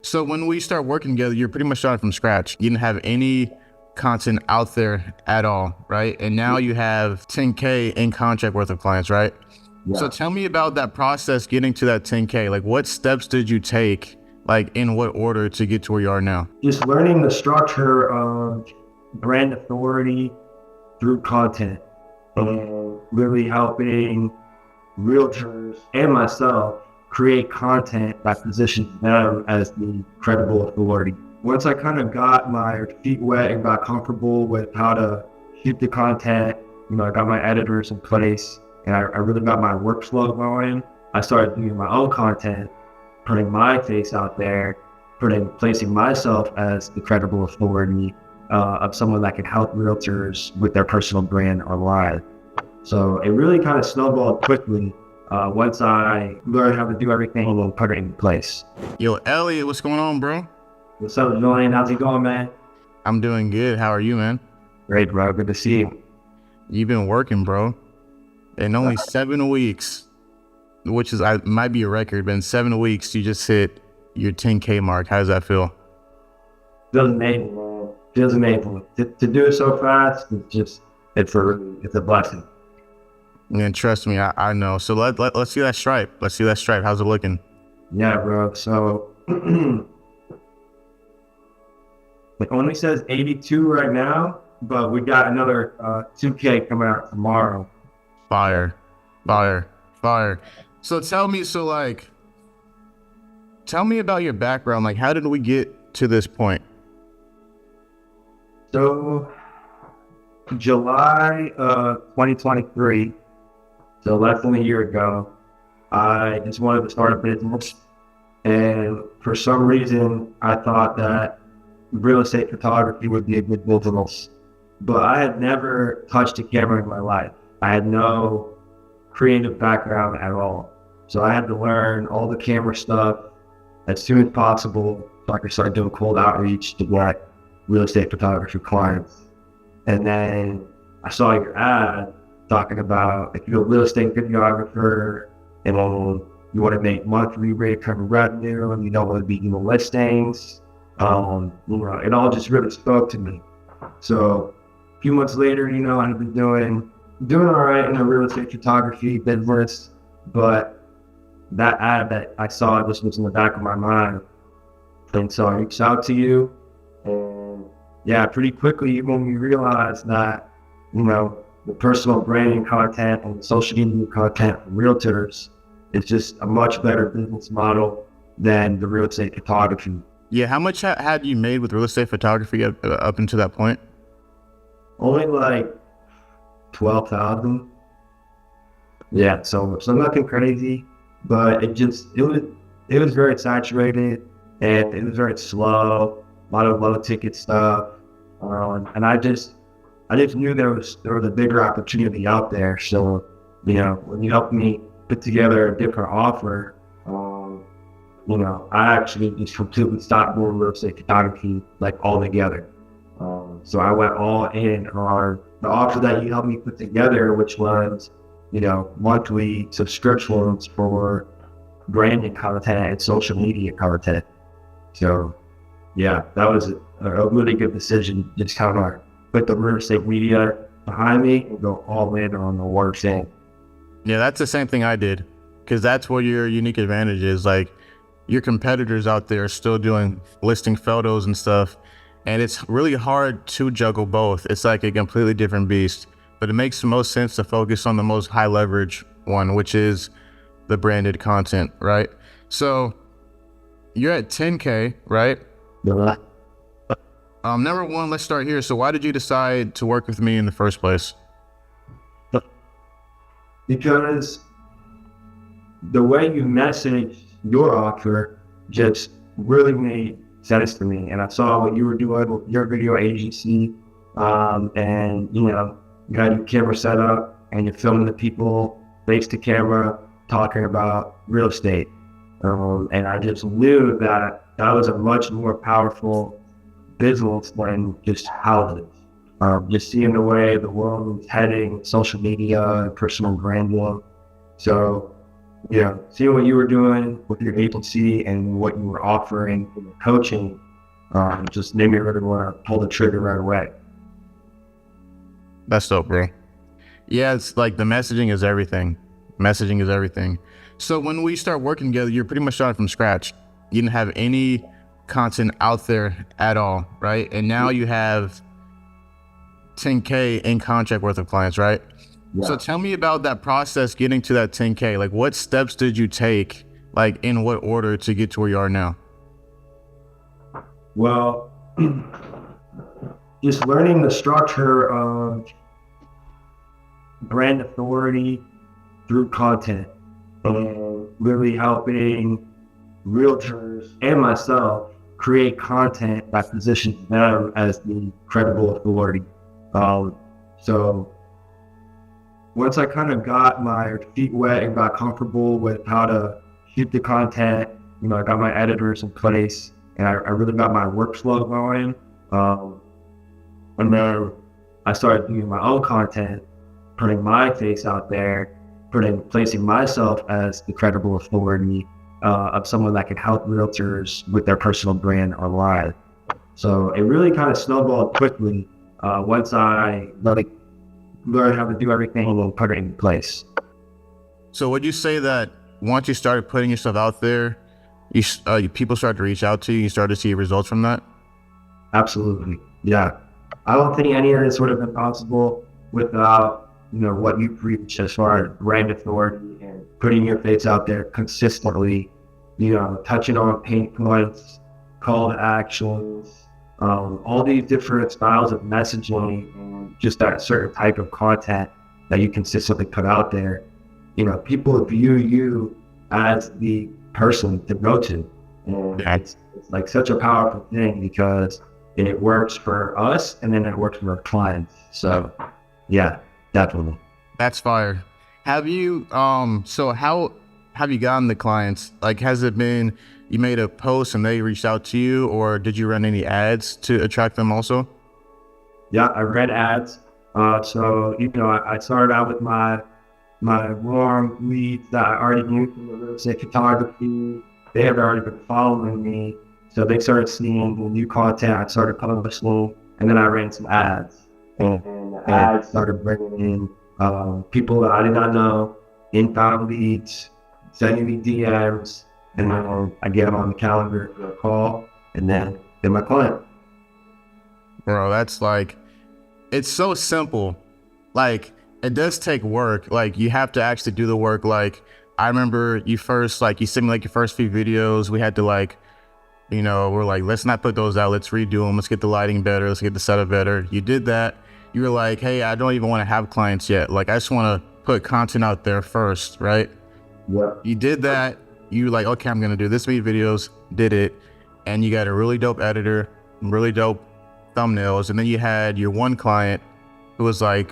So when we start working together, you're pretty much starting from scratch. You didn't have any content out there at all, right? And now you have 10K in contract worth of clients, right? Yeah. So tell me about that process getting to that 10K. Like, what steps did you take, like in what order to get to where you are now? Just learning the structure of brand authority through content and really helping realtors and myself create content that positions them as the credible authority. Once I kind of got my feet wet and got comfortable with how to shoot the content, I got my editors in place and I really got my workflow going. I started doing my own content, putting my face out there, placing myself as the credible authority of someone that can help realtors with their personal brand online. So it really kind of snowballed quickly once I learned how to do everything and put it in place. Yo, Elliot, what's going on, bro? What's up, Julian? How's it going, man? I'm doing good. How are you, man? Great, bro. Good to see you. You've been working, bro. In only 7 weeks, which might be a record, but in 7 weeks, you just hit your 10K mark. How does that feel? Feels amazing, man. Feels amazing. To do it so fast, it's a blessing. And trust me, I know. So let's see that stripe. Let's see that stripe. How's it looking? Yeah, bro. So it only says 82 right now, but we got another 2K coming out tomorrow. Fire. So tell me about your background. Like, how did we get to this point? So July 2023, so less than a year ago, I just wanted to start a business. And for some reason, I thought that real estate photography would be a good business. But I had never touched a camera in my life. I had no creative background at all. So I had to learn all the camera stuff as soon as possible so I could start doing cold outreach to get real estate photography clients. And then I saw your ad talking about if you're a real estate videographer and you want to make monthly recurring revenue and you don't want to be doing listings, it all just really spoke to me. So a few months later, I've been doing all right in the real estate photography business, but that ad that I saw just was in the back of my mind. And so I reached out to you, and yeah, pretty quickly when we realized that, the personal branding content and the social media content for realtors is just a much better business model than the real estate photography. Yeah, how much had you made with real estate photography up until that point? Only like 12,000. Yeah, so nothing crazy, but it was very saturated and it was very slow, a lot of low ticket stuff. And I just knew there was a bigger opportunity out there. So, when you helped me put together a different offer, I actually just completely stopped doing real estate photography, like altogether. So I went all in on the offer that you helped me put together, which was, monthly subscriptions for branding content and social media content. So yeah, that was a really good decision. Just kind of put the real estate media behind me and go all in on the work thing. Yeah, that's the same thing I did, because that's what your unique advantage is. Like, your competitors out there are still doing listing photos and stuff, and it's really hard to juggle both. It's like a completely different beast, but it makes the most sense to focus on the most high leverage one, which is the branded content, right? So you're at 10K, right? Yeah. Number one, let's start here. So why did you decide to work with me in the first place? Because the way you messaged your offer just really made sense to me. And I saw what you were doing with your video agency, and you had your camera set up and you're filming the people face to camera talking about real estate. And I just knew that was a much more powerful business than just houses. Just seeing the way the world is heading, social media, personal branding. So seeing what you were doing with your agency and what you were offering in the coaching, just made me really want to pull the trigger right away. That's dope, bro. Yeah, it's like the messaging is everything. Messaging is everything. So when we start working together, you're pretty much starting from scratch. You didn't have any content out there at all, right? And now you have 10K in contract worth of clients, right? Yeah. So tell me about that process getting to that 10K. Like what steps did you take, like in what order to get to where you are now? Well, just learning the structure of brand authority through content and really helping realtors and myself create content that positions them as the credible authority. So once I kind of got my feet wet and got comfortable with how to shoot the content, I got my editors in place and I really got my workflow going. And then I started doing my own content, putting my face out there, placing myself as the credible authority of someone that can help realtors with their personal brand online. So it really kind of snowballed quickly once I learned how to do everything and put it in place. So would you say that once you started putting yourself out there, people started to reach out to you, you started to see results from that? Absolutely. Yeah. I don't think any of this would have been possible without, what you preach as far as brand authority and putting your face out there consistently, touching on pain points, call to actions, all these different styles of messaging and just that certain type of content that you consistently put out there. People view you as the person to go to. And it's like such a powerful thing because it works for us and then it works for our clients. So yeah, definitely. That's fire. Have you, so how have you gotten the clients? Like, has it been, you made a post and they reached out to you, or did you run any ads to attract them also? Yeah, I read ads. So, I started out with my warm leads that I already knew from the real estate photography. They had already been following me. So they started seeing the new content. I started publishing, and then I ran some ads. And the ads started bringing in people that I did not know, inbound leads, sending me DMs, and then I get them on the calendar for a call, and then they're my client. Bro, that's like, it's so simple. Like, it does take work. Like, you have to actually do the work. Like, I remember you sent me like your first few videos. We had to we're like, let's not put those out. Let's redo them. Let's get the lighting better. Let's get the setup better. You did that. You were like, hey, I don't even want to have clients yet. Like, I just want to put content out there first, right? Yeah. You did that. You were like, okay, I'm going to do this many videos. Did it. And you got a really dope editor, really dope thumbnails. And then you had your one client who was like,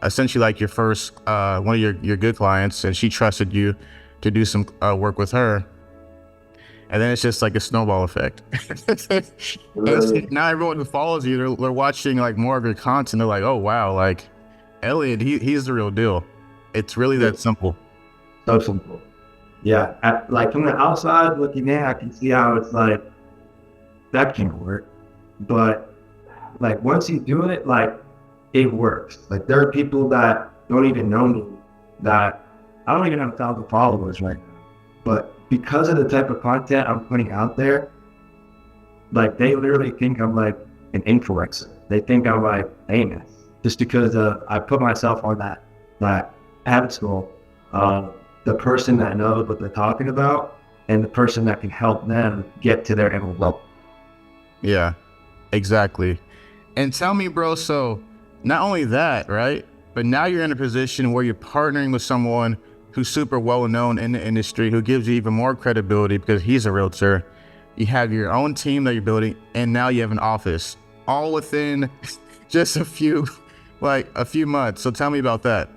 essentially like your first, one of your good clients. And she trusted you to do some work with her. And then it's just like a snowball effect. Now everyone who follows you, they're watching like more of your content. They're like, oh, wow, like Eliot, he's the real deal. It's really that simple. So simple. Yeah. Like from the outside looking in, I can see how it's like, that can work. But like once you do it, like it works. Like there are people that don't even know me that I don't even have 1,000 followers right now. But because of the type of content I'm putting out there, like they literally think I'm like an influencer. They think I'm like famous just because I put myself on that pedestal, the person that knows what they're talking about and the person that can help them get to their end goal. Yeah, exactly. And tell me, bro, so not only that, right? But now you're in a position where you're partnering with someone who's super well known in the industry, who gives you even more credibility because he's a realtor. You have your own team that you're building, and now you have an office, all within just a few months. So tell me about that.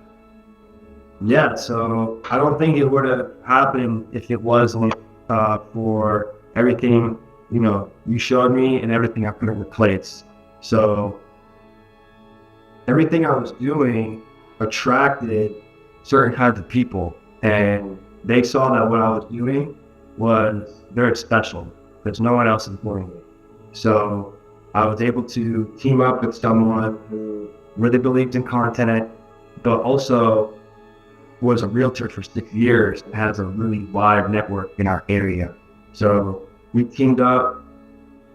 Yeah, so I don't think it would have happened if it wasn't for everything, you showed me and everything I put into place. So everything I was doing attracted certain kinds of people. And they saw that what I was doing was very special because no one else is doing it. So I was able to team up with someone who really believed in content, but also was a realtor for 6 years and has a really wide network in our area. So we teamed up,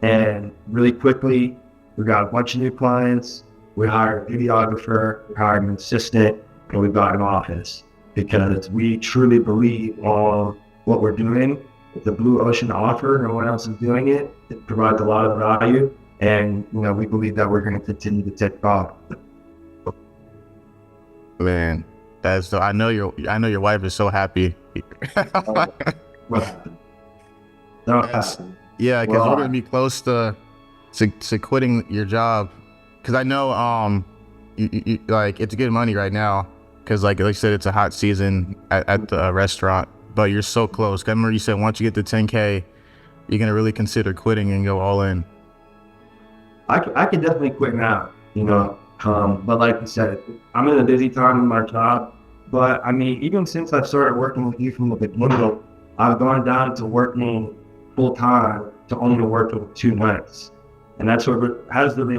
and really quickly we got a bunch of new clients. We hired a videographer, we hired an assistant, and we got an office because we truly believe on what we're doing. It's a blue ocean offer, no one else is doing it. It provides a lot of value, and we believe that we're going to continue to take off. Man, that's so. I know your wife is so happy. What happened? Don't happen. Yeah, because we're gonna be close to quitting your job. Because I know you like it's good money right now. Because like I said, it's a hot season at the restaurant. But you're so close. I remember you said once you get to 10K, you're gonna really consider quitting and go all in. I can definitely quit now, but like you said, I'm in a busy time in my job. But I mean, even since I started working with you from the beginning, I've gone down to working full time to only working 2 nights, and that's what has really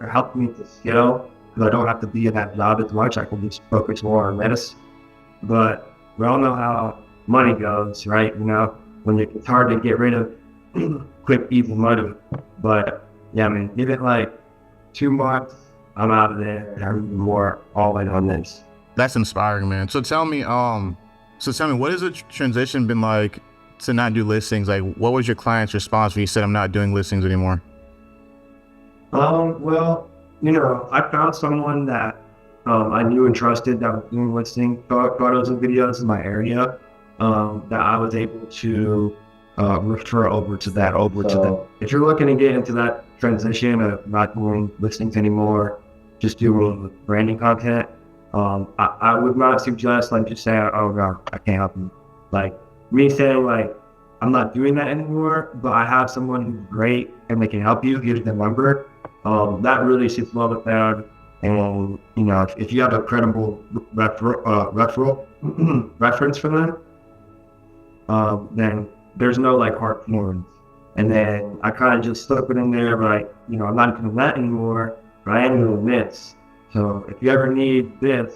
helped me to scale because I don't have to be in that job as much. I can just focus more on medicine. But we all know how money goes, right? When it's hard to get rid of quick, easy money. But yeah, I mean, give it like 2 months, I'm out of there, and I'm more all in on this. That's inspiring, man. So tell me, what has the transition been like to not do listings? Like, what was your client's response when you said, I'm not doing listings anymore? Well, I found someone that I knew and trusted that was doing listing photos and videos in my area, that I was able to refer over to them. If you're looking to get into that transition of not doing listings anymore, just doing branding content, I would not suggest like just saying, oh God, I can't help you. Like me saying like, I'm not doing that anymore, but I have someone who's great and they can help you, give the number. That really should slow it down. And if you have a credible referral reference for them, then there's no like hard feelings. And then I kind of just slip it in there, like, I'm not doing that anymore, but I am doing this. So if you ever need this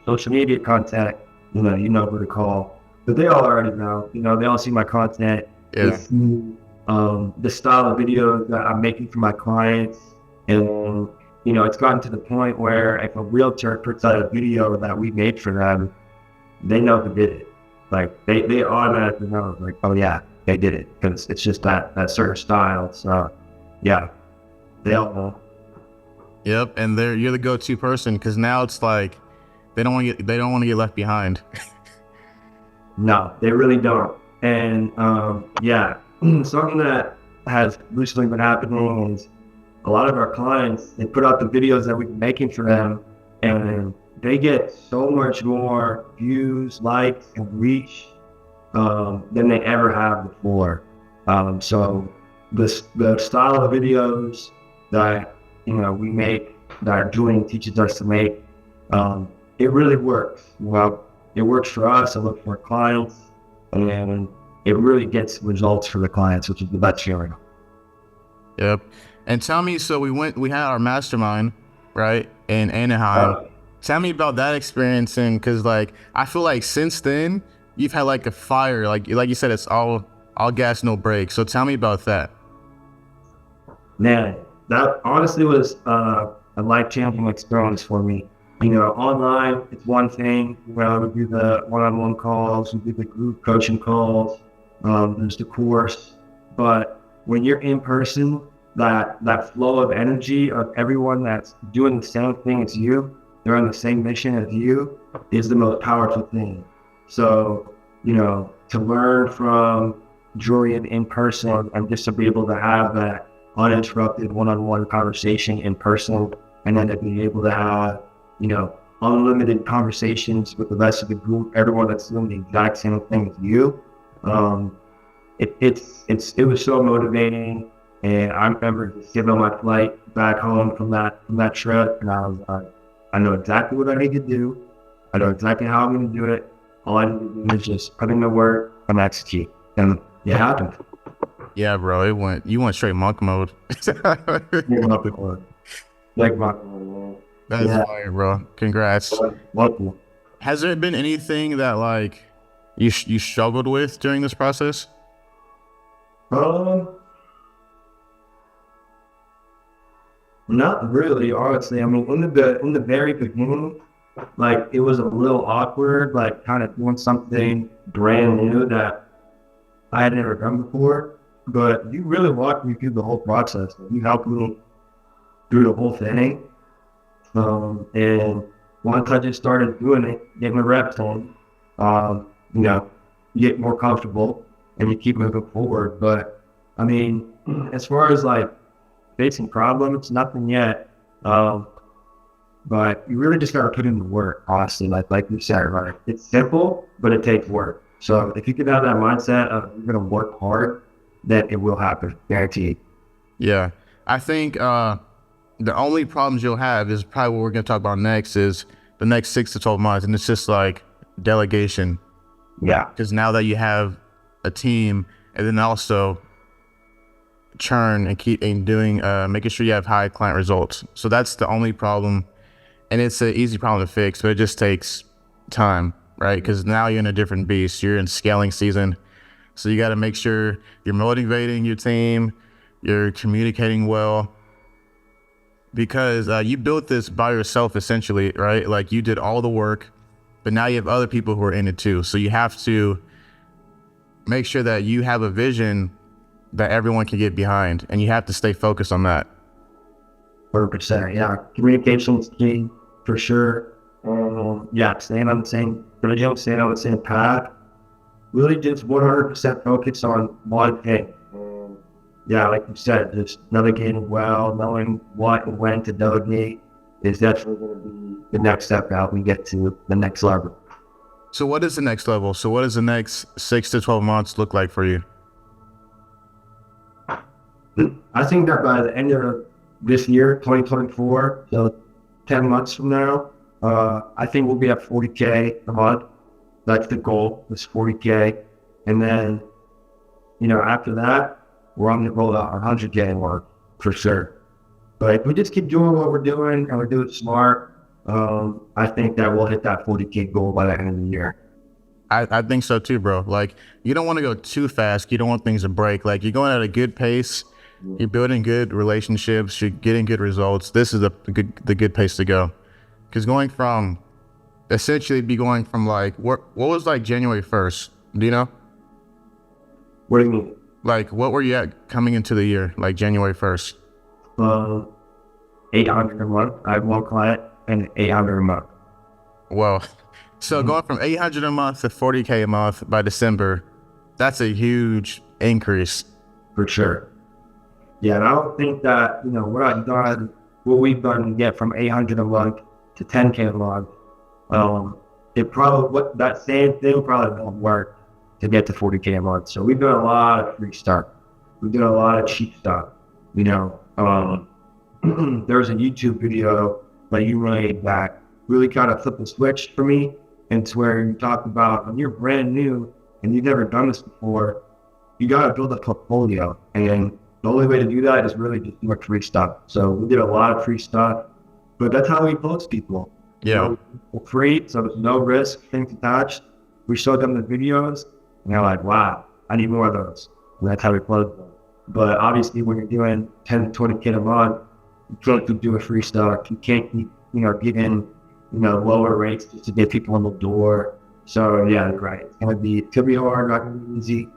social media contact, you know who to call. But they all already know. They all see my content. Yeah. They see the style of videos that I'm making for my clients. And, it's gotten to the point where if a realtor puts out a video that we made for them, they know who did it. Like, they automatically know, like, oh yeah, they did it. Because it's just that certain style. So, yeah, they all know. Yep, and you're the go-to person because now it's like they don't want to get left behind. No, they really don't. And yeah, something that has recently been happening is a lot of our clients, they put out the videos that we've been making for them, and they get so much more views, likes, and reach than they ever have before. So the style of videos that we make, that Julian teaches us to make, it really works. Well, it works for us, it works for our clients, and it really gets results for the clients, which is the best feeling. Yep. And tell me, so we had our mastermind, right, in Anaheim. Tell me about that experience, and because like I feel like since then you've had like a fire, like you said, it's all gas, no brakes. So tell me about that. Man, that honestly was a life-changing experience for me. Online, it's one thing. We do the one-on-one calls, we do the group coaching calls, there's the course. But when you're in person, that flow of energy of everyone that's doing the same thing as you, they're on the same mission as you, is the most powerful thing. So, to learn from Julian in person and just to be able to have that uninterrupted one-on-one conversation in person, and then to be able to have unlimited conversations with the rest of the group, everyone that's doing the exact same thing as you. It was so motivating. And I remember just getting on my flight back home from that trip, and I was like, I know exactly what I need to do. I know exactly how I'm going to do it. All I need to do is just put in the work and execute. And it happened. Yeah, bro, you went straight monk mode. Like my, man. That's Yeah. fire, bro. Congrats. Lucky. Has there been anything that like you struggled with during this process? Um, Not really, honestly. I mean, in the very beginning, like it was a little awkward, like kind of doing something brand new that I had never done before. But you really walked me through the whole process. You helped me through the whole thing. And once I just started doing it, getting the reps on, you know, you get more comfortable and you keep moving forward. But I mean, as far as like facing problems, nothing yet. But you really just got to put in the work, honestly. Like you said, right? It's simple, but it takes work. So if you can have that mindset of you're going to work hard, then it will happen, guaranteed. Yeah. I think the only problems you'll have is probably what we're going to talk about next is the next 6 to 12 months. And it's just like delegation. Yeah. Because now that you have a team and then also churn and keep and doing, making sure you have high client results. So that's the only problem. And it's an easy problem to fix, but it just takes time, right? Because now you're in a different beast. You're in scaling season. So you got to make sure you're motivating your team, you're communicating well, because you built this by yourself essentially, right? Like you did all the work, but now you have other people who are in it too. So you have to make sure that you have a vision that everyone can get behind, and you have to stay focused on that. 100%. Yeah. Communication is key for sure. Yeah. Staying on the same radio, staying on the same path. Really just 100% focus on one thing. Yeah, like you said, just navigating well, knowing what and when to delegate is definitely going to be the next step out. We get to the next level. So what is the next level? So what does the next 6 to 12 months look like for you? I think that by the end of this year, 2024, so 10 months from now, I think we'll be at 40K a month. That's the goal, is 40K. And then, after that, we're on the roll out our 100K mark for sure. But if we just keep doing what we're doing and we do it smart, I think that we'll hit that 40K goal by the end of the year. I think so too, bro. Like you don't want to go too fast. You don't want things to break. Like you're going at a good pace. You're building good relationships. You're getting good results. This is the good pace to go. Because going from like what was like January 1st? Do you know? What do you mean? Like what were you at coming into the year? Like January 1st? 800 a month. I have one client and 800 a month. Well, so going from 800 a month to 40K a month by December, that's a huge increase. For sure. Yeah, and I don't think that, what we've done to get from 800 a month to 10K a month, that same thing probably won't work to get to 40K a month. So we've done a lot of free stuff. We've done a lot of cheap stuff. There's a YouTube video that you made that really kind of flipped the switch for me. And it's where you talk about when you're brand new and you've never done this before, you got to build a portfolio. And the only way to do that is really just do free stuff. So we did a lot of free stuff, but that's how we post people. Yeah. Free, so there's no risk, things attached. We showed them the videos, and they're like, wow, I need more of those. And that's how we closed them. But obviously, when you're doing 10 to 20K a month, you can't keep doing free stuff. You can't keep, giving, lower rates just to get people in the door. So yeah, you're right. It could be hard, not gonna be easy,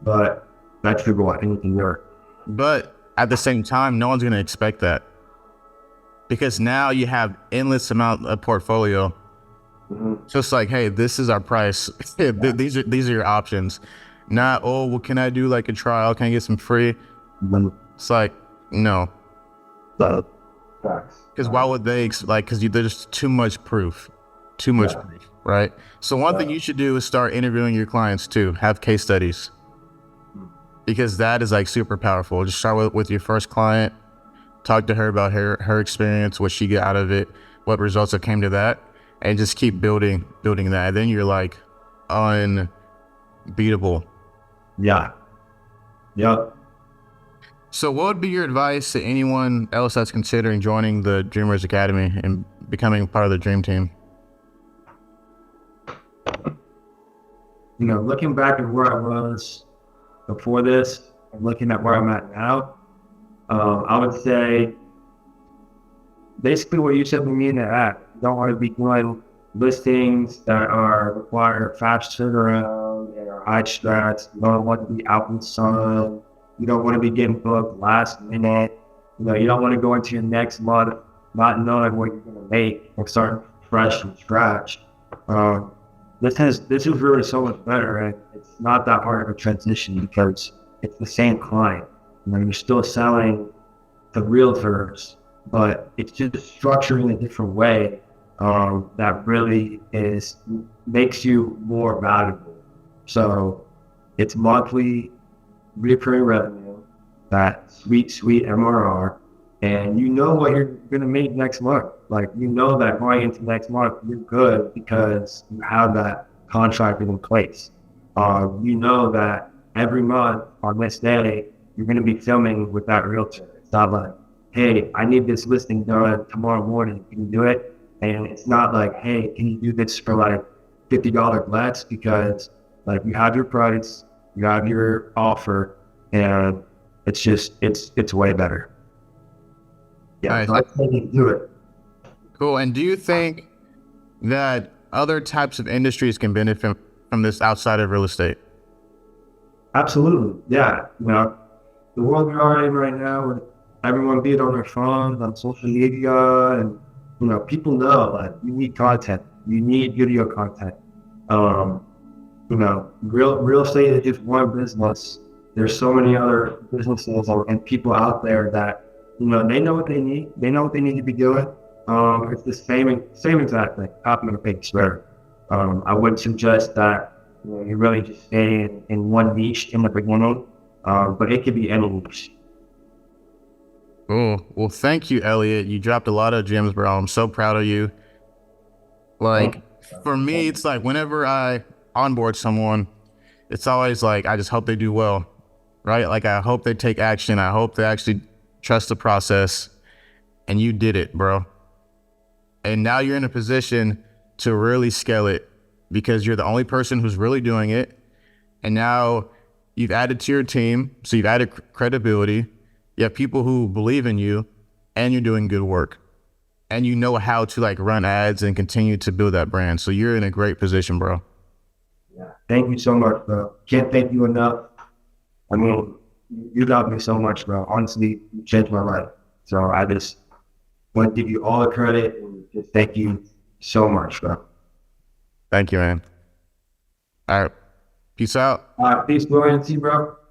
but that's the goal. Anything work. But at the same time, no one's going to expect that because now you have endless amount of portfolio. Mm-hmm. So it's like, hey, this is our price. These are your options. Not, oh, well, can I do like a trial? Can I get some free? Mm-hmm. It's like, no. Because why would they, because there's too much proof. Too much proof, right? So one thing you should do is start interviewing your clients too. Have case studies. Because that is like super powerful. Just start with your first client, talk to her about her experience, what she got out of it, what results that came to that, and just keep building that. And then you're like, unbeatable. Yeah. Yep. So what would be your advice to anyone else that's considering joining the Dreamers Academy and becoming part of the dream team? Looking back at where I was before this and looking at where I'm at now, I would say basically what you said to me in the app. You don't want to be doing listings that require fast turnaround and are high stress. You don't want to be out in the sun. You don't want to be getting booked last minute. You don't want to go into your next month not knowing what you're going to make or start fresh from scratch. This is really so much better, and it's not that hard of a transition because it's the same client. You're still selling to realtors, but it's just structured in a different way that really makes you more valuable. So it's monthly recurring revenue, that sweet MRR, and you know what you're going to make next month. Like, that going into next month, you're good because you have that contract in place. You know that every month on this day, you're going to be filming with that realtor. It's not like, hey, I need this listing done tomorrow morning. Can you do it? And it's not like, hey, can you do this for like $50 less? Because like you have your price, you have your offer, and it's way better. Yeah, Nice. so I think you do it. Cool. And do you think that other types of industries can benefit from this outside of real estate? Absolutely. Yeah. The world we are in right now, with everyone being on their phones, on social media, and people know like you need content. You need video content. Real estate is just one business. There's so many other businesses and people out there that they know what they need. They know what they need to be doing. It's the same exact thing. Copy and paste, right? I would suggest that you really just stay in one niche in the beginning, but it could be any niche. Cool. Well, thank you, Elliot. You dropped a lot of gems, bro. I'm so proud of you. Like, for me, it's like whenever I onboard someone, it's always like, I just hope they do well, right? Like, I hope they take action. I hope they actually trust the process. And you did it, bro. And now you're in a position to really scale it because you're the only person who's really doing it. And now you've added to your team. So you've added credibility. You have people who believe in you and you're doing good work. And you know how to like run ads and continue to build that brand. So you're in a great position, bro. Yeah. Thank you so much, bro. Can't thank you enough. I mean, you got me so much, bro. Honestly, you changed my life. So I just want to give you all the credit and just thank you so much, bro. Thank you, man. All right. Peace out. All right. Peace, Julian. See you, bro.